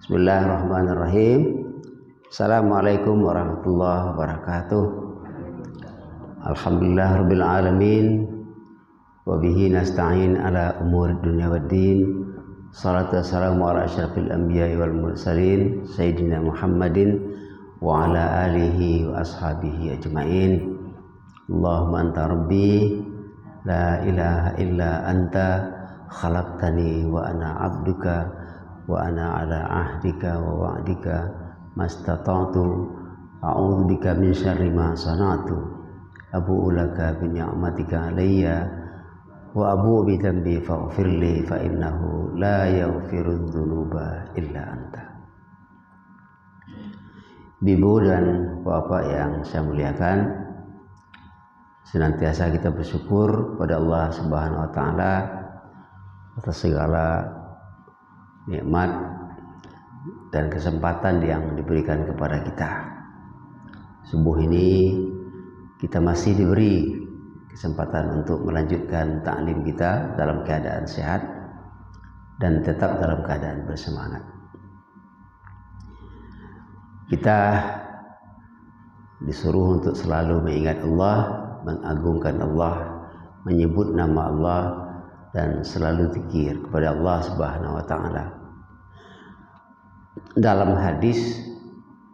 Bismillahirrahmanirrahim. Assalamualaikum warahmatullahi wabarakatuh. Alhamdulillahirabbil alamin wa bihi nasta'in ala umuri dunya waddin. Salatu wassalamu ala asyrafil anbiya'i wal mursalin sayyidina Muhammadin wa ala alihi wa ashabihi ajma'in. Allahumma anta rabbi la ilaha illa anta khalaqtani wa ana abduka wa ana ala ahdika wa wa'dika mastata'tu a'udzu bika min syarri ma sana'tu abu'u laka bi ni'matika alayya wa abu'u bi dhanbi faghfirli fa innahu la yaghfiru dzunuba illa anta. Ibu dan Bapak yang saya muliakan, senantiasa kita bersyukur pada Allah Subhanahu wa taala atas segala nikmat dan kesempatan yang diberikan kepada kita. Subuh ini kita masih diberi kesempatan untuk melanjutkan taklim kita dalam keadaan sehat dan tetap dalam keadaan bersemangat. Kita disuruh untuk selalu mengingat Allah, mengagungkan Allah, menyebut nama Allah, dan selalu zikir kepada Allah Subhanahu wa taala. Dalam hadis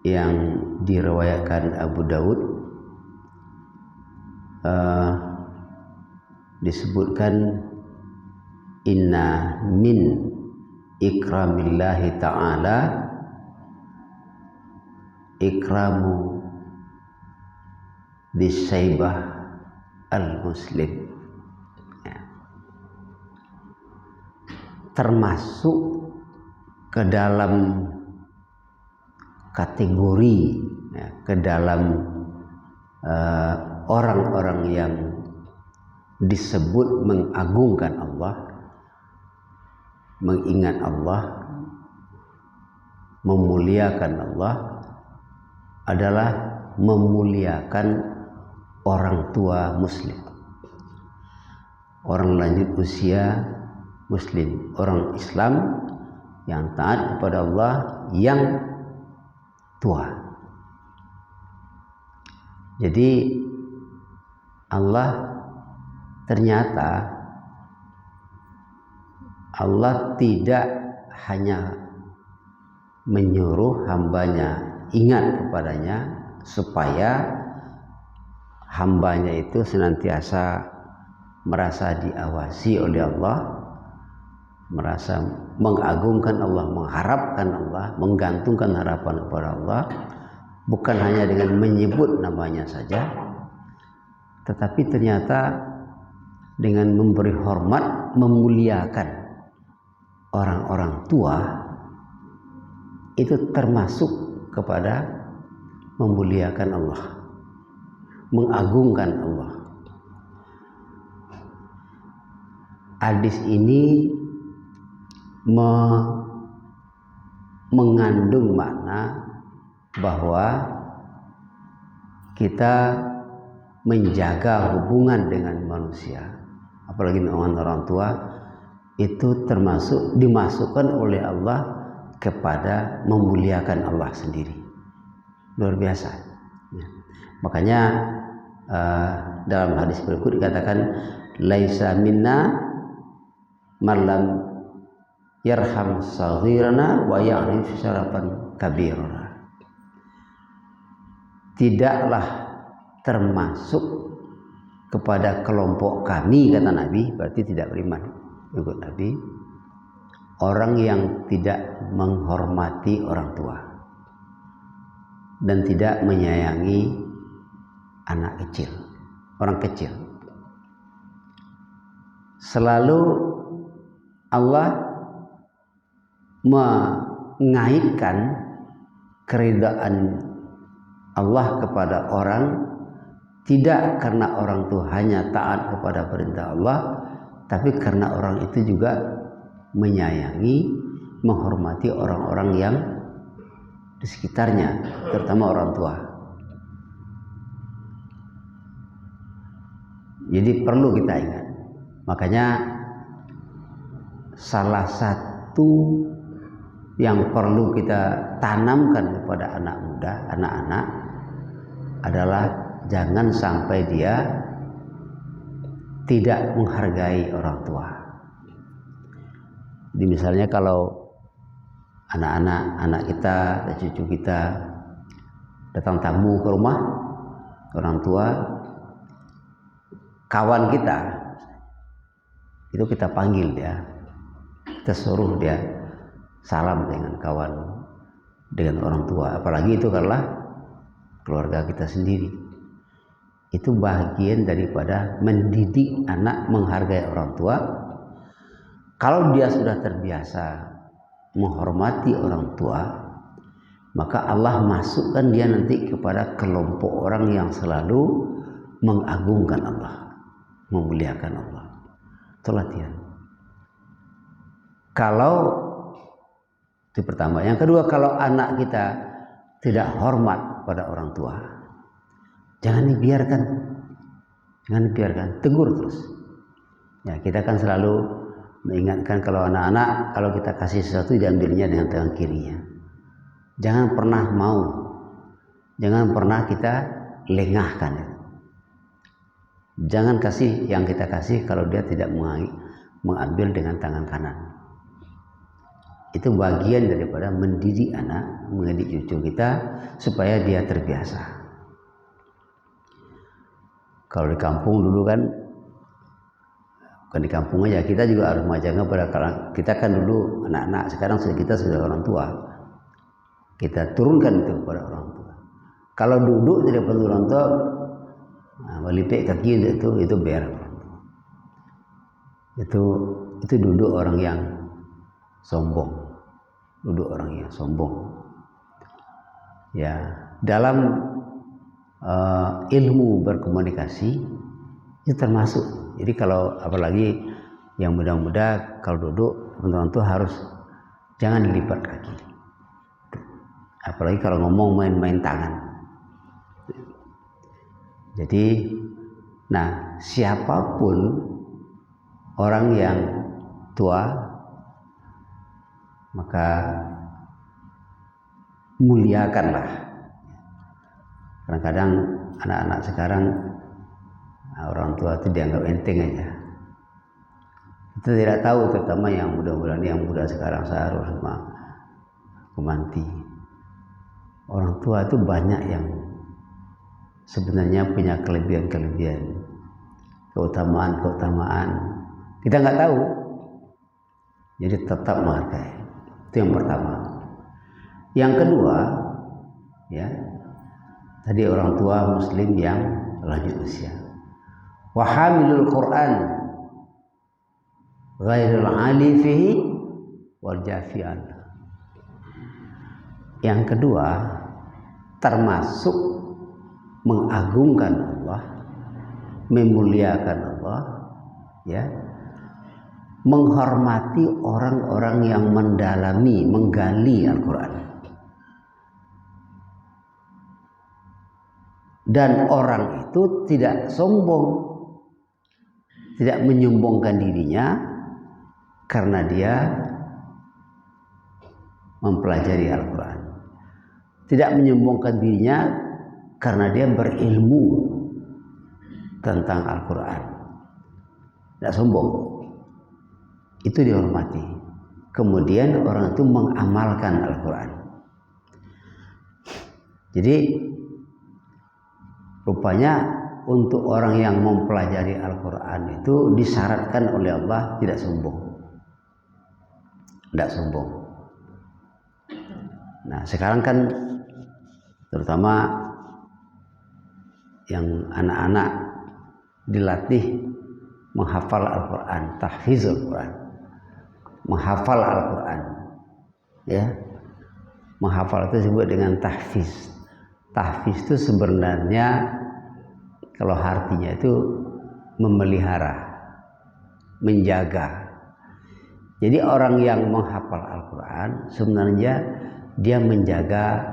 yang diriwayatkan Abu Daud disebutkan inna min ikramillahi ta'ala ikramu disaibah al-muslim, termasuk ke dalam kategori, ke dalam orang-orang yang disebut mengagungkan Allah, mengingat Allah, memuliakan Allah, adalah memuliakan orang tua muslim, orang lanjut usia muslim, orang Islam yang taat kepada Allah yang tua. Jadi Allah ternyata Allah tidak hanya menyuruh hambanya ingat kepadanya supaya hambanya itu senantiasa merasa diawasi oleh Allah, merasa mengagungkan Allah, mengharapkan Allah, menggantungkan harapan kepada Allah, bukan hanya dengan menyebut namanya saja, tetapi ternyata dengan memberi hormat, memuliakan orang-orang tua, itu termasuk kepada memuliakan Allah, mengagungkan Allah. Hadis ini mengandung makna bahwa kita menjaga hubungan dengan manusia, apalagi dengan orang tua, itu termasuk dimasukkan oleh Allah kepada memuliakan Allah sendiri. Luar biasa. Makanya dalam hadis berikut dikatakan laisa minna man lam yarham saghirana wa ya'rif syarafan kabirana. Tidaklah termasuk kepada kelompok kami, kata Nabi, berarti tidak beriman ikut Nabi, orang yang tidak menghormati orang tua dan tidak menyayangi anak kecil, orang kecil. Selalu Allah mengaitkan keridaan Allah kepada orang tidak karena orang itu hanya taat kepada perintah Allah, tapi karena orang itu juga menyayangi, menghormati orang-orang yang di sekitarnya, terutama orang tua. Jadi perlu kita ingat. Makanya salah satu yang perlu kita tanamkan kepada anak muda, anak-anak adalah jangan sampai dia tidak menghargai orang tua. Jadi misalnya kalau anak kita, cucu kita datang tamu ke rumah orang tua, kawan kita, itu kita panggil dia, kita suruh dia salam dengan kawan, dengan orang tua, apalagi itu adalah keluarga kita sendiri. Itu bagian daripada mendidik anak menghargai orang tua. Kalau dia sudah terbiasa menghormati orang tua, maka Allah masukkan dia nanti kepada kelompok orang yang selalu mengagungkan Allah, memuliakan Allah. Itu latihan. Kalau itu pertama. Yang kedua, kalau anak kita tidak hormat pada orang tua, jangan dibiarkan, tegur terus. Ya, kita kan selalu mengingatkan kalau anak-anak, kalau kita kasih sesuatu diambilnya dengan tangan kirinya. Jangan pernah kita lengahkan. Jangan kasih yang kita kasih kalau dia tidak mengambil dengan tangan kanan. Itu bagian daripada mendidik anak, mendidik cucu kita supaya dia terbiasa. Kalau di kampung dulu kan, bukan di kampung aja, kita juga harus mengajarkan pada kita kan dulu anak-anak, sekarang kita sudah orang tua. Kita turunkan itu kepada orang tua. Kalau duduk di depan orang tua, melipik kaki itu biar. Itu duduk orang yang sombong. Ya, dalam ilmu berkomunikasi itu termasuk. Jadi kalau apalagi yang muda-muda kalau duduk teman-teman tuh harus jangan dilipat kaki. Apalagi kalau ngomong main-main tangan. Jadi, siapapun orang yang tua, maka muliakanlah. Kadang-kadang anak-anak sekarang orang tua itu dianggap enteng aja. Kita tidak tahu, terutama yang muda-muda, yang muda sekarang seharusnya kemanti. Orang tua itu banyak yang sebenarnya punya kelebihan-kelebihan, keutamaan. Kita nggak tahu, jadi tetap menghargai. Itu yang pertama. Yang kedua, ya, tadi orang tua Muslim yang lanjut usia. Wa hamilul Quran ghairul ali fihi wal jafi'an. Yang kedua, termasuk mengagungkan Allah, memuliakan Allah, ya, menghormati orang-orang yang menggali Al-Quran. Dan orang itu tidak sombong, tidak menyombongkan dirinya karena dia mempelajari Al-Quran. Tidak menyombongkan dirinya karena dia berilmu tentang Al-Quran. Tidak sombong. Itu dihormati. Kemudian orang itu mengamalkan Al-Quran. Jadi rupanya untuk orang yang mempelajari Al-Quran itu disyaratkan oleh Allah tidak sombong. Tidak sombong. Nah, sekarang kan terutama yang anak-anak dilatih menghafal Al-Quran, tahfizul Quran, menghafal Al-Quran, ya, menghafal itu disebut dengan tahfiz. Tahfiz itu sebenarnya kalau artinya itu memelihara, menjaga. Jadi orang yang menghafal Al-Quran sebenarnya dia menjaga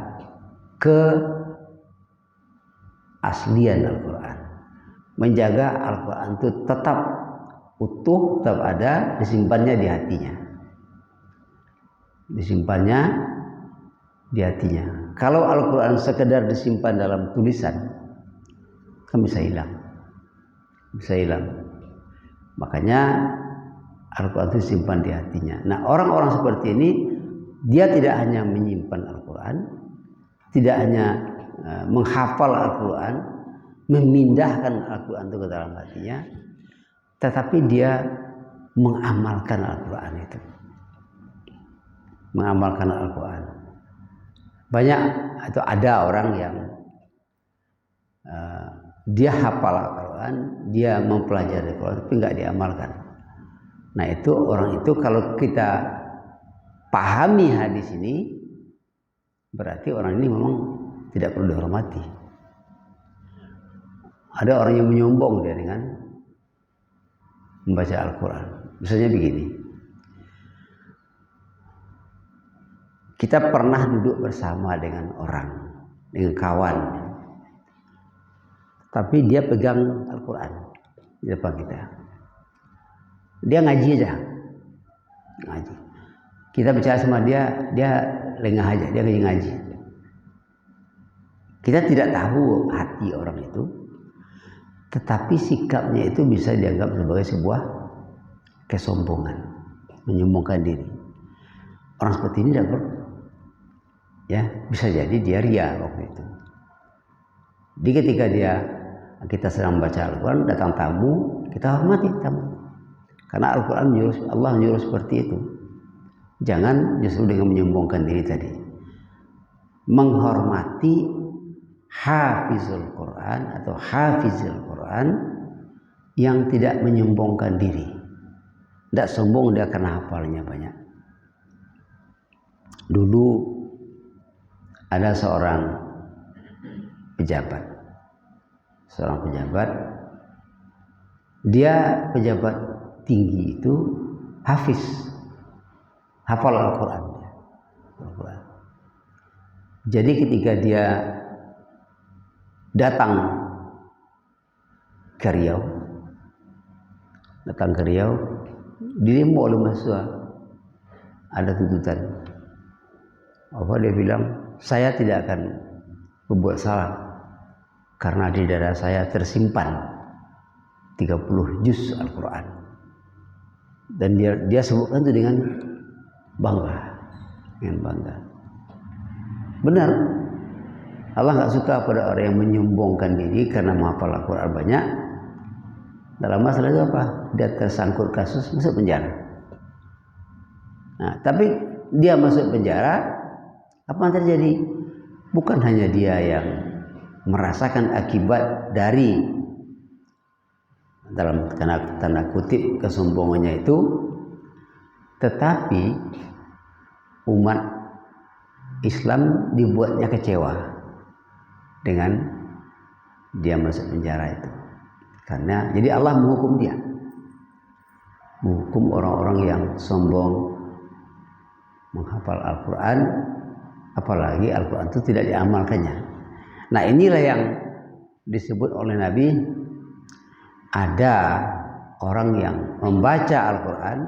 keaslian Al-Quran, menjaga Al-Quran itu tetap utuh, tetap ada, disimpannya di hatinya. Disimpannya di hatinya. Kalau Al-Quran sekedar disimpan dalam tulisan, kan bisa hilang. Bisa hilang. Makanya Al-Quran itu disimpan di hatinya. Nah, orang-orang seperti ini, dia tidak hanya menyimpan Al-Quran, tidak hanya menghafal Al-Quran, memindahkan Al-Quran itu ke dalam hatinya, tetapi dia mengamalkan Al-Quran itu. Mengamalkan Al-Quran. Banyak atau ada orang yang dia hafal Al-Quran, dia mempelajari Al-Quran, tapi nggak diamalkan. Nah, itu orang itu kalau kita pahami hadis ini, berarti orang ini memang tidak perlu dihormati. Ada orang yang menyombong dia dengan membaca Al-Quran. Misalnya begini, kita pernah duduk bersama dengan orang, dengan kawan, tapi dia pegang Al-Quran di depan kita. Dia ngaji aja, ngaji. Kita bicara sama dia, dia lengah aja, dia ngaji. Kita tidak tahu hati orang itu, tetapi sikapnya itu bisa dianggap sebagai sebuah kesombongan, menyombongkan diri. Orang seperti ini tidak perlu. Ya, bisa jadi dia ria waktu itu. Jadi ketika kita sedang membaca Al-Quran, datang tamu, kita hormati tamu. Karena Al-Quran Allah menyuruh seperti itu. Jangan justru dengan menyombongkan diri tadi. Menghormati hafizul Quran atau hafizul Quran yang tidak menyombongkan diri. Tidak sombong dia karena hafalnya banyak. Dulu ada seorang pejabat. Dia pejabat tinggi itu hafiz, hafal Al-Quran. Jadi ketika dia datang ke Riau, didemo oleh mahasiswa, ada tuntutan. Dia bilang, saya tidak akan berbuat salah karena di dada saya tersimpan 30 juz Al-Quran. Dan dia sebutkan itu dengan bangga. Benar, Allah nggak suka pada orang yang menyombongkan diri karena menghafal Al-Quran banyak. Dalam masalah itu apa? Dia tersangkut kasus, masuk penjara. Nah, tapi dia masuk penjara, apa yang terjadi? Bukan hanya dia yang merasakan akibat dari dalam tanda kutip kesombongannya itu, tetapi umat Islam dibuatnya kecewa dengan dia masuk penjara itu. Karena jadi Allah menghukum dia, menghukum orang-orang yang sombong menghafal Al-Quran, apalagi Al-Quran itu tidak diamalkannya. Nah, inilah yang disebut oleh Nabi, ada orang yang membaca Al-Quran,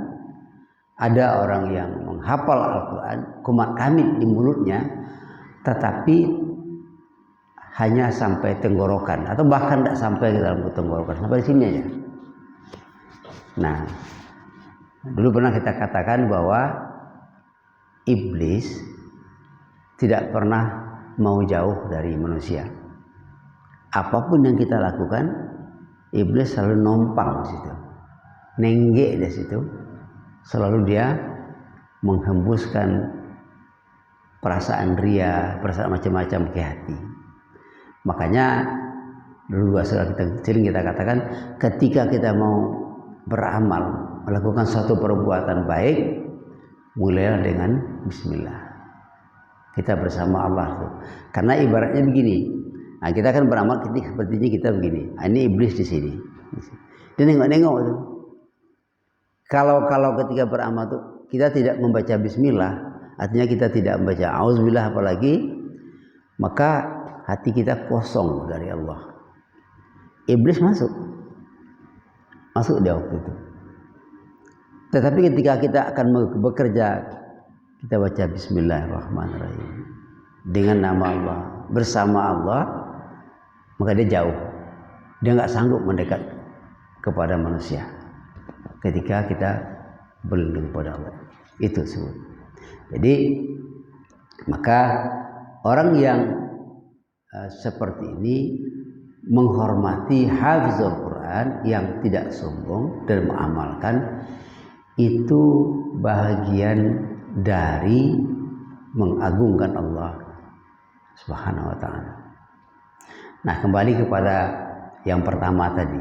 ada orang yang menghafal Al-Quran, kumat kamit di mulutnya, tetapi hanya sampai tenggorokan, atau bahkan tidak sampai ke dalam tenggorokan, sampai di sini aja. Nah, dulu pernah kita katakan bahwa iblis tidak pernah mau jauh dari manusia. Apapun yang kita lakukan, iblis selalu numpang di situ, nenggek di situ. Selalu dia menghembuskan perasaan ria, perasaan macam-macam ke hati. Makanya dulu sering kita katakan, ketika kita mau beramal, melakukan suatu perbuatan baik, mulailah dengan bismillah. Kita bersama Allah tuh. Karena ibaratnya begini, nah, kita kan beramal sepertinya kita begini. Nah, ini iblis di sini. Dia nengok-nengok tuh. Kalau ketika beramal tuh kita tidak membaca bismillah, artinya kita tidak membaca auzubillah apalagi, maka hati kita kosong dari Allah. Iblis masuk dia waktu itu. Tetapi ketika kita akan bekerja, kita baca Bismillahirrahmanirrahim dengan nama Allah, bersama Allah, maka dia jauh. Dia nggak sanggup mendekat kepada manusia ketika kita berlindung pada Allah. Itu semua. Jadi maka orang yang seperti ini menghormati hafizul Quran yang tidak sombong dan mengamalkan, itu bagian dari mengagungkan Allah Subhanahu wa ta'ala. Nah, kembali kepada yang pertama tadi,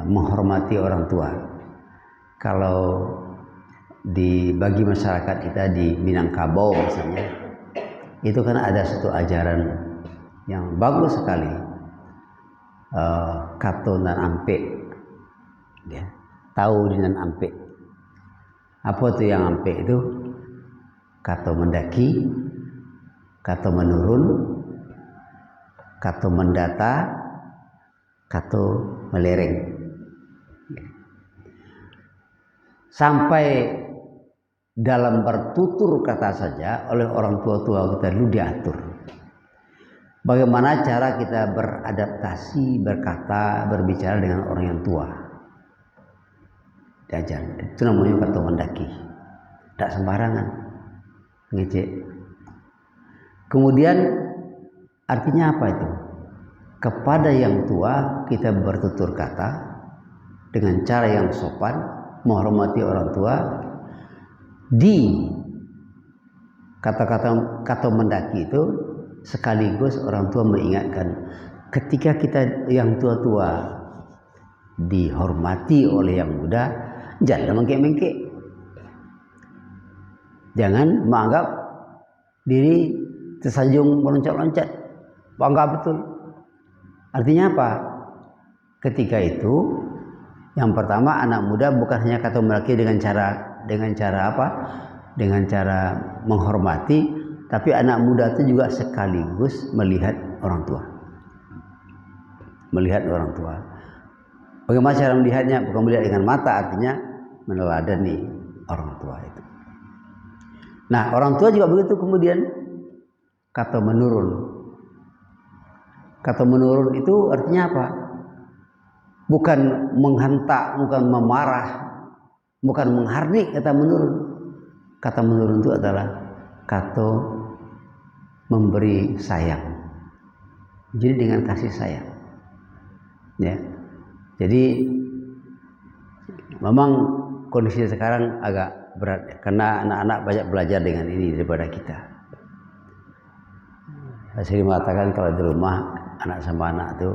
menghormati orang tua. Kalau bagi masyarakat kita di Minangkabau misalnya, itu kan ada satu ajaran yang bagus sekali, kato dan ampe, ya. Tahu dengan ampe. Apa itu yang ampe itu? Kato mendaki, kato menurun, kato mendata, kato melereng. Sampai dalam bertutur kata saja oleh orang tua-tua kita dulu diatur. Bagaimana cara kita beradaptasi, berkata, berbicara dengan orang yang tua. Diajar. Itu namanya kata mendaki. Tidak sembarangan. Ngecek. Kemudian artinya apa itu? Kepada yang tua kita bertutur kata dengan cara yang sopan, menghormati orang tua. Di kata mendaki itu sekaligus orang tua mengingatkan, ketika kita yang tua-tua dihormati oleh yang muda, jangan mengkek-mengkek, jangan menganggap diri tersanjung meloncat-loncat, bangga betul. Artinya apa? Ketika itu yang pertama, anak muda bukan hanya kata mendaki dengan cara apa? Dengan cara menghormati, tapi anak muda itu juga sekaligus melihat orang tua. Melihat orang tua. Bagaimana cara melihatnya? Bukan melihat dengan mata, artinya meneladani orang tua itu. Nah, orang tua juga begitu kemudian kata menurun. Kata menurun itu artinya apa? Bukan menghentak, bukan memarah, bukan menghardik kata menurun. Kata menurun itu adalah kata memberi sayang. Jadi dengan kasih sayang. Ya. Jadi memang kondisi sekarang agak berat karena anak-anak banyak belajar dengan ini daripada kita. Saya sering mengatakan kalau di rumah anak sama anak itu,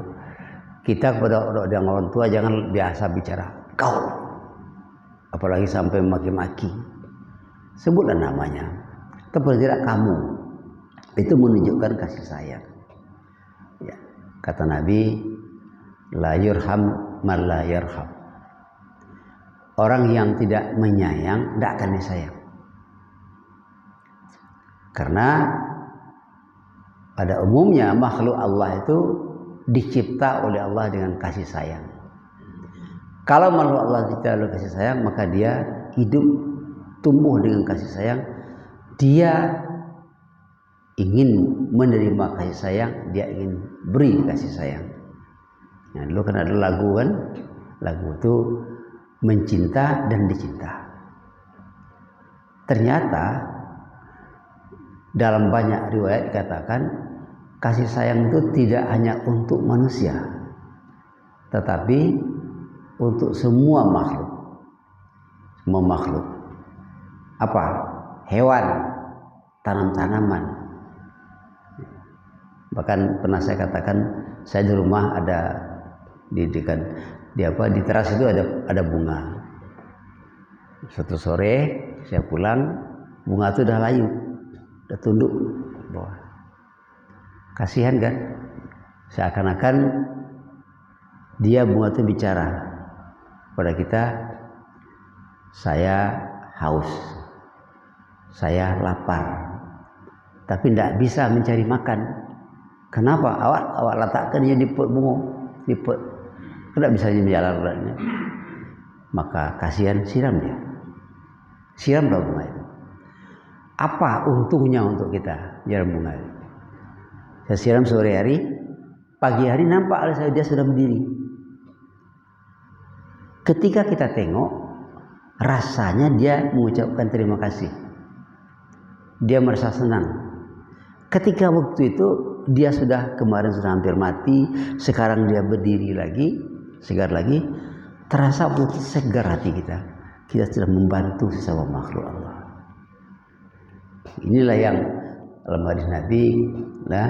kita kepada orang tua jangan biasa bicara kau, apalagi sampai maki-maki. Sebutlah namanya, tapi tidak kamu. Itu menunjukkan kasih sayang. Ya. Kata Nabi, la yurham man la yarham. Orang yang tidak menyayang tidak akan disayang. Karena pada umumnya makhluk Allah itu dicipta oleh Allah dengan kasih sayang. Kalau makhluk Allah dicipta oleh kasih sayang, maka dia hidup tumbuh dengan kasih sayang. Dia ingin menerima kasih sayang, dia ingin beri kasih sayang. Nah, dulu kan ada lagu kan, lagu itu mencinta dan dicinta. Ternyata dalam banyak riwayat dikatakan kasih sayang itu tidak hanya untuk manusia, tetapi untuk semua makhluk. Semua makhluk. Apa? Hewan, tanam-tanaman. Bahkan pernah saya katakan, saya di rumah ada di teras itu ada bunga. Suatu sore saya pulang, bunga itu udah layu, udah tunduk bawah. Kasihan kan? Seakan-akan dia bunga itu bicara pada kita, saya haus, saya lapar, tapi tidak bisa mencari makan. Kenapa? Awak letakkan dia di pot bunga, di pot. Tidak bisa berjalan. maka kasihan siram dia. Siramlah bunga itu. Apa untungnya untuk kita nyiram bunga itu? Saya siram sore hari, pagi hari nampak dia sudah berdiri. Ketika kita tengok, rasanya dia mengucapkan terima kasih. Dia merasa senang. Ketika waktu itu dia kemarin sudah hampir mati, sekarang dia berdiri lagi, segar lagi, terasa betul segar hati kita. Kita sudah membantu sesama makhluk Allah. Inilah yang dalam hadis Nabi, la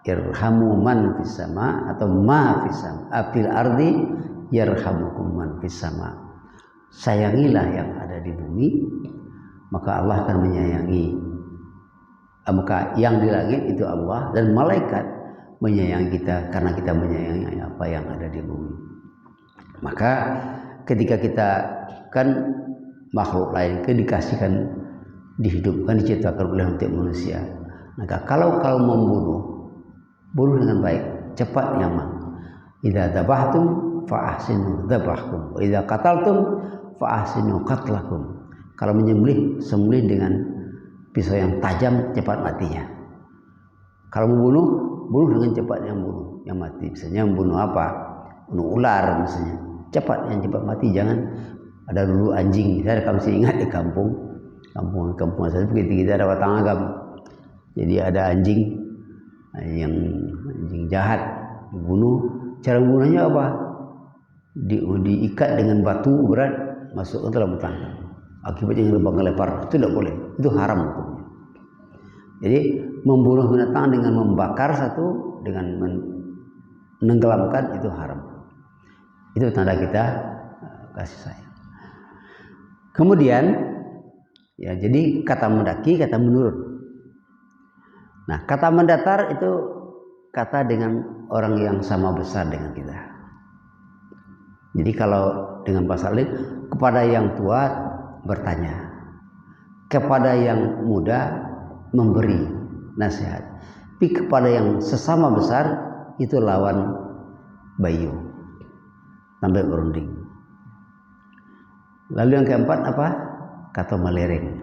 irhamu man fis sama atau ma fis sama fil ardi yarhamukum man fis sama. Sayangilah yang ada di bumi, maka Allah akan menyayangi. Maka yang di langit itu Allah, dan malaikat menyayangi kita karena kita menyayangi apa yang ada di bumi. Maka ketika kita kan makhluk lain dikasihkan, dihidupkan, diciptakan oleh manusia. Maka kalau membunuh, bunuh dengan baik, cepat, nyaman. Idza dzabhtum fa ahsinu dzabhakum wa idza qataltum fa ahsinu qatlakum. Kalau menyembelih, sembelih dengan pisau yang tajam, cepat matinya. Kalau membunuh, bunuh dengan cepat yang mati. Misalnya membunuh apa? Bunuh ular misalnya. Cepat, yang cepat mati. Jangan ada dulu anjing. Saya masih ingat di kampung saya begitu kita dapat tanggap. Jadi ada anjing jahat dibunuh. Cara membunuhnya apa? Diikat dengan batu berat, masuk ke dalam tangga. Akibatnya lubang lepar, itu tidak boleh, itu haram hukumnya. Jadi membunuh binatang dengan membakar satu, dengan menenggelamkan, itu haram. Itu tanda kita kasih sayang. Kemudian ya, jadi kata mendaki, kata menurun. Nah, kata mendatar itu kata dengan orang yang sama besar dengan kita. Jadi kalau dengan bahasa lain, kepada yang tua bertanya, kepada yang muda memberi nasihat, tapi kepada yang sesama besar itu lawan bayu sampai berunding. Lalu yang keempat apa? Kata melereng.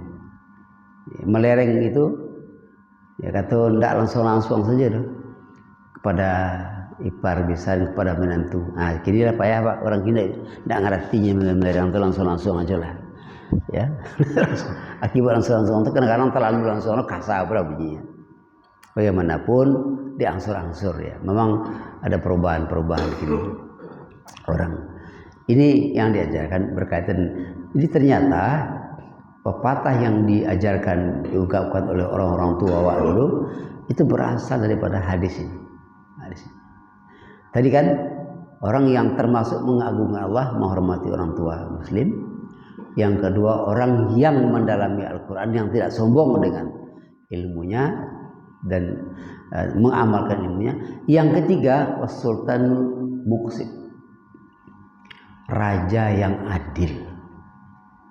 Melereng itu ya kata tidak langsung saja tuh, kepada ipar besar, kepada menantu. Nah, kini lah payah Pak, orang kini tidak ngertinya melereng itu langsung aja lah. Ya, akibat langsung itu kadang-kadang terlalu langsung kasar berapa bunyinya. Bagaimanapun diangsur-angsur ya. Memang ada perubahan gini orang. Ini yang diajarkan berkaitan. Jadi ternyata pepatah yang diajarkan, diungkapkan oleh orang-orang tua awal dulu itu berasal daripada hadis ini. Tadi kan orang yang termasuk mengagungkan Allah, menghormati orang tua Muslim. Yang kedua, orang yang mendalami Al-Quran, yang tidak sombong dengan ilmunya dan mengamalkan ilmunya. Yang ketiga, Sultan Muqsit, raja yang adil,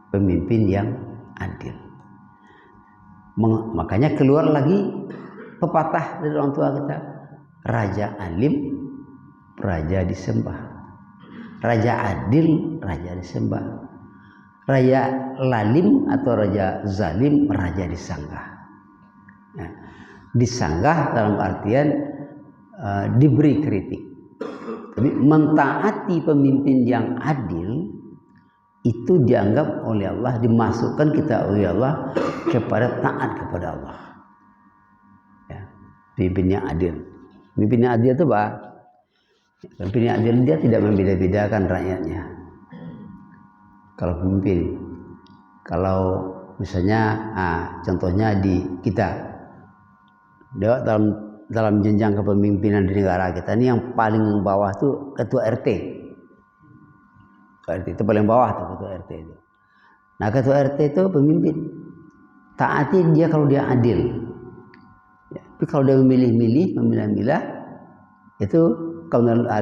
pemimpin yang adil. Makanya keluar lagi pepatah dari orang tua kita, raja alim, raja disembah. Raja adil, raja disembah. Raja lalim atau raja zalim, raja disanggah. Nah, disanggah dalam artian diberi kritik. Tapi mentaati pemimpin yang adil itu dianggap oleh Allah, dimasukkan kita oleh Allah kepada taat kepada Allah. Ya, pemimpin yang adil. Pemimpin yang adil itu apa? Pemimpin yang adil dia tidak membeda-bedakan rakyatnya. Kalau pemimpin, kalau misalnya, contohnya di kita, dalam jenjang kepemimpinan di negara kita ini yang paling bawah tuh ketua RT. Ketua RT itu paling bawah tuh ketua RT itu. Nah, ketua RT itu pemimpin. Taati dia kalau dia adil. Ya, tapi kalau dia memilih-milih, memilah-milah, itu kalau ada